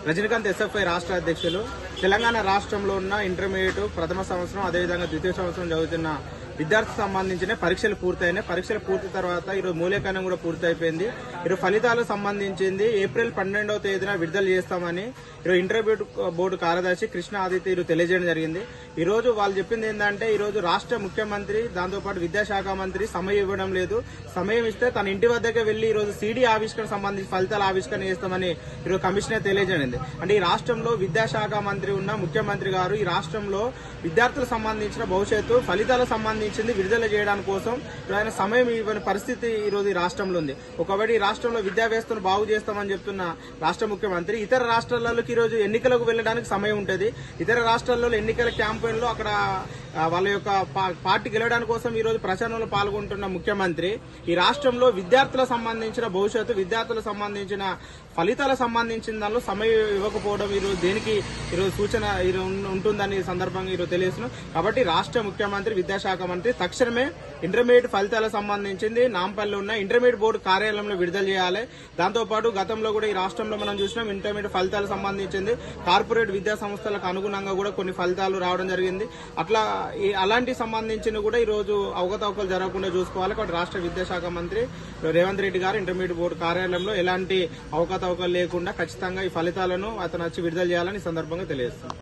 Rajinikanth SFI రాష్ట్ర అధ్యక్షులు. తెలంగాణ రాష్ట్రంలో ఉన్న ఇంటర్మీడియట్ ప్రథమ సంవత్సరం అదేవిధంగా ద్వితీయ సంవత్సరం చదువుతున్న విద్యార్థికి సంబంధించిన పరీక్షలు పూర్తయినాయి. పరీక్షలు పూర్తి తర్వాత ఈరోజు మూల్యాంకనం కూడా పూర్తయిపోయింది. ఈరోజు ఫలితాలకు సంబంధించింది ఏప్రిల్ 12వ తేదీన విడుదల చేస్తామని ఈరోజు ఇంటర్మీడియట్ బోర్డు కార్యదర్శి కృష్ణ ఆదిత్య ఈరోజు తెలియజేయడం జరిగింది. ఈ రోజు వాళ్ళు చెప్పింది ఏంటంటే ఈ రోజు రాష్ట్ర ముఖ్యమంత్రి దాంతోపాటు విద్యాశాఖ మంత్రి సమయం ఇవ్వడం లేదు. సమయం ఇస్తే తన ఇంటి వద్దకే వెళ్లి ఈ రోజు సీడీ ఆవిష్కరణ సంబంధించి ఫలితాల ఆవిష్కరణ చేస్తామని ఈరోజు కమిషనర్ తెలియజేయండి. అంటే ఈ రాష్ట్రంలో విద్యాశాఖ మంత్రి ఉన్న ముఖ్యమంత్రి గారు ఈ రాష్ట్రంలో విద్యార్థులకు సంబంధించిన భవిష్యత్తు ఫలితాలకు సంబంధించింది విడుదల చేయడానికి కోసం ఆయన సమయం ఇవ్వని పరిస్థితి ఈ రోజు ఈ రాష్ట్రంలో ఉంది. ఒకవేళ ఈ రాష్ట్రంలో విద్యా వ్యవస్థను బాగు చేస్తామని చెప్తున్న రాష్ట్ర ముఖ్యమంత్రి ఇతర రాష్ట్రాలకు ఈ రోజు ఎన్నికలకు వెళ్లడానికి సమయం ఉంటుంది. ఇతర రాష్ట్రాల్లో ఎన్నికల క్యాంపెయిన్లో అక్కడ వాళ్ళ యొక్క పార్టీ గెలవడానికి కోసం ఈ రోజు ప్రచారంలో పాల్గొంటున్న ముఖ్యమంత్రి ఈ రాష్ట్రంలో విద్యార్థులకు సంబంధించిన భవిష్యత్తు విద్యార్థులకు సంబంధించిన ఫలితాలకు సంబంధించిన దానిలో సమయం ఇవ్వకపోవడం ఈరోజు దేనికి ఈరోజు సూచన ఉంటుందని ఈ సందర్భంగా ఈరోజు తెలియజేస్తున్నాం. కాబట్టి రాష్ట్ర ముఖ్యమంత్రి విద్యాశాఖ మంత్రి తక్షణమే ఇంటర్మీడియట్ ఫలితాలకు సంబంధించింది నాంపల్లి ఉన్న ఇంటర్మీడియట్ బోర్డు కార్యాలయంలో విడుదల చేయాలి. దాంతోపాటు గతంలో కూడా ఈ రాష్ట్రంలో మనం చూసినాం ఇంటర్మీడియట్ ఫలితాలకు సంబంధించింది కార్పొరేట్ విద్యా సంస్థలకు అనుగుణంగా కూడా కొన్ని ఫలితాలు రావడం జరిగింది. అట్లా అలాంటి సంబంధించిన కూడా ఈ రోజు అవకతవకలు జరగకుండా చూసుకోవాలి. కాబట్టి రాష్ట్ర విద్యాశాఖ మంత్రి రేవంత్ రెడ్డి గారు ఇంటర్మీడియట్ బోర్డు కార్యాలయంలో ఎలాంటి అవకతవకలు లేకుండా ఖచ్చితంగా ఈ ఫలితాలను అతను వచ్చి విడుదల చేయాలని ఈ సందర్భంగా తెలియజేస్తున్నారు.